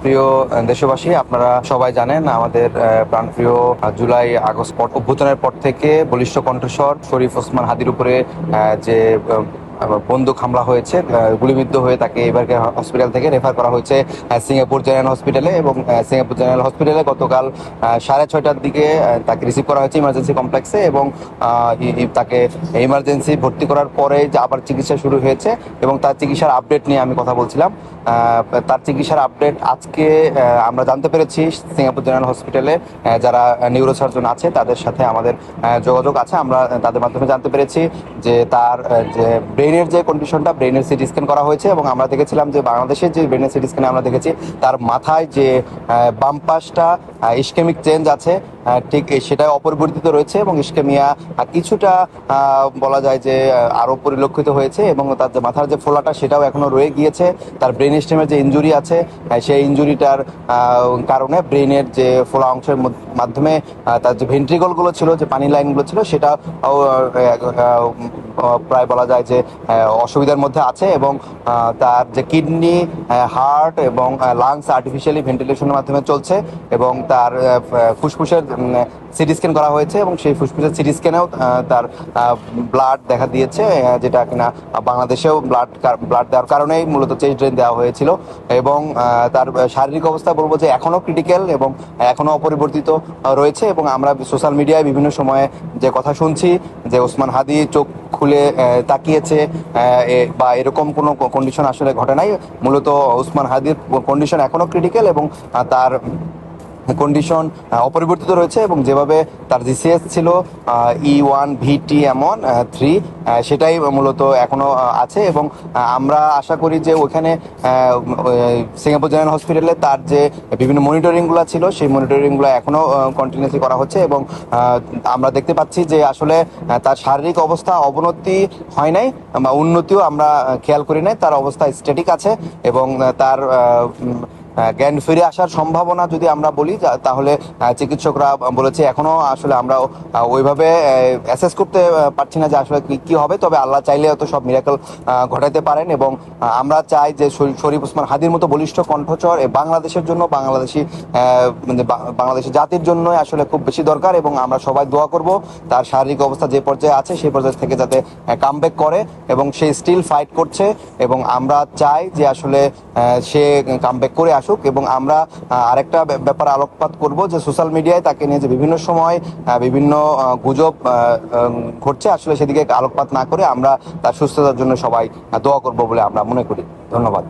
প্রিয় দেশবাসী, আপনারা সবাই জানেন আমাদের প্রাণপ্রিয় জুলাই আগস্ট অভ্যুত্থানের পর থেকে বলিষ্ঠ কণ্ঠস্বর শরীফ ওসমান হাদির উপরে যে বন্দুক হামলা হয়েছে, গুলিবিদ্ধ হয়ে তাকে এবারকে হসপিটাল থেকে রেফার করা হয়েছে সিঙ্গাপুর জেনারেল হসপিটালে। এবং সিঙ্গাপুর জেনারেল হসপিটালে গতকাল 6:30টার দিকে তাকে রিসিভ করা হয়েছে ইমার্জেন্সি কমপ্লেক্সে। এবং তাকে ইমার্জেন্সি ভর্তি করার পরে যে আবার চিকিৎসা শুরু হয়েছে এবং তার চিকিৎসার আপডেট নিয়ে আমি কথা বলছিলাম। তার চিকিৎসার আপডেট আজকে আমরা জানতে পেরেছি সিঙ্গাপুর জেনারেল হসপিটালে যারা নিউরোসার্জন আছে তাদের সাথে আমাদের যোগাযোগ আছে। আমরা তাদের মাধ্যমে জানতে পেরেছি যে তার যে ব্রেনের যে কন্ডিশনটা, ব্রেনের সিটি স্ক্যান করা হয়েছে এবং আমরা দেখেছিলাম যে বাংলাদেশের যে ব্রেনের সিটি স্ক্যানে আমরা দেখেছি তার মাথায় যে বাম পাশটা ইসকেমিক চেঞ্জ আছে, ঠিক সেটা অপরিবর্তিত রয়েছে এবং ইসকেমিয়া কিছুটা বলা যায় যে আরো পরিলক্ষিত হয়েছে এবং তার যে মাথার যে ফোলাটা সেটাও এখনো রয়ে গিয়েছে। তার ব্রেন স্টেমের যে ইনজুরি আছে সেই ইনজুরিটার কারণে ব্রেনের যে ফোলা অংশের মাধ্যমে তার যে ভেন্ট্রিকলগুলো ছিল, যে পানি লাইনগুলো ছিল, সেটা প্রায় বলা যায় যে অসুবিধার মধ্যে আছে। এবং তার যে কিডনি, হার্ট এবং লাংস আর্টিফিশিয়ালি ভেন্টিলেশনের মাধ্যমে চলছে এবং তার ফুসফুসের সিটি স্ক্যান করা হয়েছে এবং সেই ফুসফুসের সিটি স্ক্যানেও তার ব্লাড দেখা দিয়েছে, যেটা কিনা বাংলাদেশেও ব্লাড দেওয়ার কারণেই মূলত চেস্ট ড্রেন দেওয়া হয়েছিল। এবং তার শারীরিক অবস্থা বলবো যে এখনো ক্রিটিক্যাল এবং এখনো অপরিবর্তিত রয়েছে। এবং আমরা সোশ্যাল মিডিয়ায় বিভিন্ন সময়ে যে কথা শুনছি যে ওসমান হাদি চোখ খুলে তাকিয়েছে বা এরকম কোনো কন্ডিশন আসলে ঘটে নাই। মূলত ওসমান হাদির কন্ডিশন এখনো ক্রিটিক্যাল এবং তার কন্ডিশন অপরিবর্তিত রয়েছে এবং যেভাবে তার জিসিএস ছিল E1VT-3 সেটাই মূলত এখনো আছে। এবং আমরা আশা করি যে ওখানে সিঙ্গাপুর জেনারেল হসপিটালে তার যে বিভিন্ন মনিটরিংগুলো ছিল সেই মনিটরিংগুলো এখনো কন্টিনিউসলি করা হচ্ছে এবং আমরা দেখতে পাচ্ছি যে আসলে তার শারীরিক অবস্থা অবনতি হয় নাই বা উন্নতিও আমরা খেয়াল করি নাই। তার অবস্থা স্ট্যাটিক আছে এবং তার জ্ঞান ফিরে আসার সম্ভাবনা যদি আমরা বলি তাহলে চিকিৎসকরা বলেছে এখনো আসলে আমরা ওইভাবে অ্যাসেস করতে পারছি না যে আসলে কি হবে। তবে আল্লাহ চাইলে তো সব মিরাকল ঘটাতে পারেন এবং আমরা চাই যে শরীফ ওসমান হাদির মতো বলিষ্ঠ কণ্ঠস্বর বাংলাদেশের জন্য, বাংলাদেশের জাতির জন্য আসলে খুব বেশি দরকার। এবং আমরা সবাই দোয়া করব তার শারীরিক অবস্থা যে পর্যায়ে আছে সেই পর্যায়ে থেকে যাতে কামব্যাক করে এবং সে স্টিল ফাইট করছে এবং আমরা চাই যে আসলে সে কামব্যাক করে আসুক। এবং আমরা আরেকটা ব্যাপার আলোকপাত করব যে সোশ্যাল মিডিয়ায় তাকে নিয়ে যে বিভিন্ন সময় বিভিন্ন গুজব ঘটছে, আসলে সেদিকে আলোকপাত না করে আমরা তার সুস্থতার জন্য সবাই দোয়া করব বলে আমরা মনে করি। ধন্যবাদ।